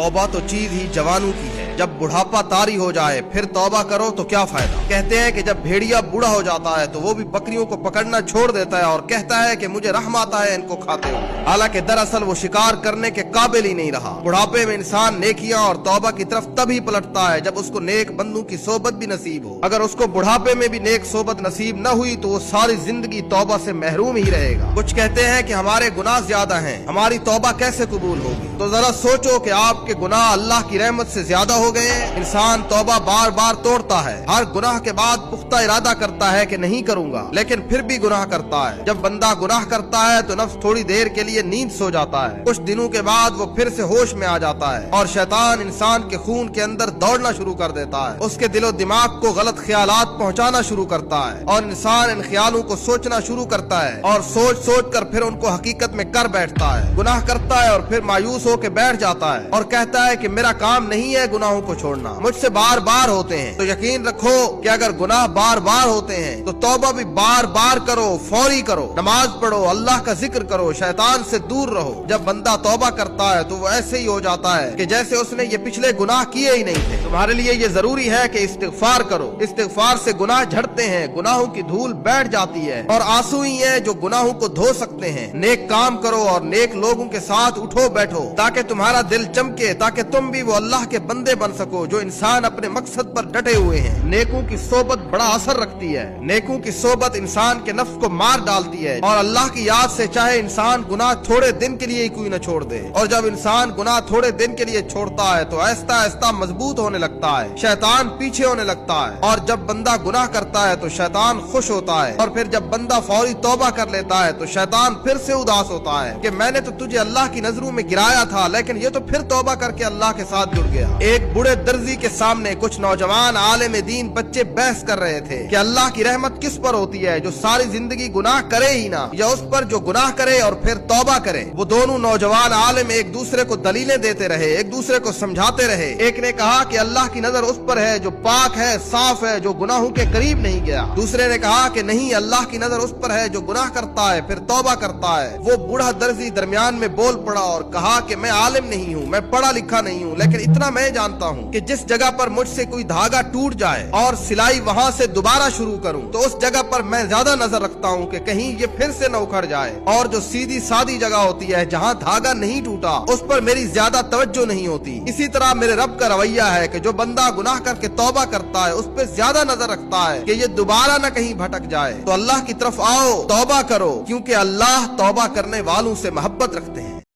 तौबा तो चीज ही जवानों की है, जब बुढ़ापा तारी हो जाए फिर तौबा करो तो क्या फायदा। कहते हैं कि जब भेड़िया बूढ़ा हो जाता है तो वो भी बकरियों को पकड़ना छोड़ देता है और कहता है कि मुझे रहम आता है इनको खाते हुए, हालांकि दरअसल वो शिकार करने के काबिल ही नहीं रहा। बुढ़ापे में इंसान नेकियां और तौबा की तरफ तभी पलटता है जब उसको नेक बंदों की सोबत भी नसीब हो। अगर उसको बुढ़ापे में भी नेक सोबत नसीब न हुई तो वो सारी जिंदगी तौबा से महरूम ही रहेगा। कुछ कहते हैं कि हमारे गुनाह ज्यादा हैं, हमारी तौबा कैसे कबूल होगी। तो जरा सोचो कि आपके गुनाह अल्लाह की रहमत से ज्यादा हो गए। इंसान तौबा बार बार तोड़ता है, हर गुनाह के बाद पुख्ता इरादा करता है कि नहीं करूंगा, लेकिन फिर भी गुनाह करता है। जब बंदा गुनाह करता है तो नफ्स थोड़ी देर के लिए नींद सो जाता है, कुछ दिनों के बाद वो फिर से होश में आ जाता है और शैतान इंसान के खून के अंदर दौड़ना शुरू कर देता है। उसके दिलो दिमाग को गलत ख्यालात पहुंचाना शुरू करता है और इंसान इन ख्यालों को सोचना शुरू करता है और सोच सोच कर फिर उनको हकीकत में कर बैठता है। गुनाह करता है और फिर मायूस होकर बैठ जाता है और कहता है कि मेरा काम नहीं है गुनाहों को छोड़ना, मुझसे बार बार होते हैं। तो यकीन रखो कि अगर गुनाह बार बार होते हैं तो तौबा भी बार बार करो, फौरी करो, नमाज पढ़ो, अल्लाह का जिक्र करो, शैतान से दूर रहो। जब बंदा तौबा करता है तो वो ऐसे ही हो जाता है कि जैसे उसने ये पिछले गुनाह किए ही नहीं थे। तुम्हारे लिए ये जरूरी है कि इस्तिगफार करो। इस्तिगफार से गुनाह झड़ते हैं, गुनाहों की धूल बैठ जाती है और आंसू ही है जो गुनाहों को धो सकते हैं। नेक काम करो और नेक लोगों के साथ उठो बैठो ताकि तुम्हारा दिल चमके, ताकि तुम भी वो अल्लाह के बंदे बन सको जो इंसान अपने मकसद पर डटे हुए हैं। नेकों की सोबत बड़ा असर रखती है। नेकों की सोबत इंसान के नफ्स को मार डालती है और अल्लाह की याद से चाहे इंसान गुनाह थोड़े दिन के लिए ही कोई न छोड़ दे। और जब इंसान गुनाह थोड़े दिन के लिए छोड़ता है तो आहिस्ता आहिस्ता मजबूत होने लगता है, शैतान पीछे होने लगता है। और जब बंदा गुनाह करता है तो शैतान खुश होता है और फिर जब बंदा फौरी तौबा कर लेता है तो शैतान फिर से उदास होता है कि मैंने तो तुझे अल्लाह की नजरों में गिराया था, लेकिन ये तो फिर तौबा करके अल्लाह के साथ जुड़ गया। एक बूढ़े दर्जी के सामने कुछ नौजवान आलिम दीन बच्चे बहस कर रहे थे कि अल्लाह की रहमत किस पर होती है, जो सारी जिंदगी गुनाह करे ही ना, या उस पर जो गुनाह करे और फिर तौबा करे। वो दोनों नौजवान आलिम एक दूसरे को दलीलें देते रहे, एक दूसरे को समझाते रहे। एक ने कहा कि अल्लाह की नजर उस पर है जो पाक है, साफ है, जो गुनाहों के करीब नहीं गया। दूसरे ने कहा कि नहीं, अल्लाह की नजर उस पर है जो गुनाह करता है फिर तौबा करता है। वो बूढ़ा दर्जी दरमियान में बोल पड़ा और कहा कि मैं आलिम नहीं हूँ, मैं पढ़ा लिखा नहीं हूँ, लेकिन इतना मैं जानता हूँ कि जिस जगह पर मुझसे कोई धागा टूट जाए और सिलाई वहाँ से दोबारा शुरू करूँ तो उस जगह पर मैं ज्यादा नजर रखता हूँ कि कहीं ये फिर से न उखड़ जाए। और जो सीधी सादी जगह होती है जहाँ धागा नहीं टूटा उस पर मेरी ज्यादा तवज्जो नहीं होती। इसी तरह मेरे रब का रवैया है कि जो बंदा गुनाह करके तौबा करता है उस पर ज्यादा नजर रखता है कि ये दोबारा न कहीं भटक जाए। तो अल्लाह की तरफ आओ, तौबा करो, क्योंकि अल्लाह तौबा करने वालों से मोहब्बत रखते हैं।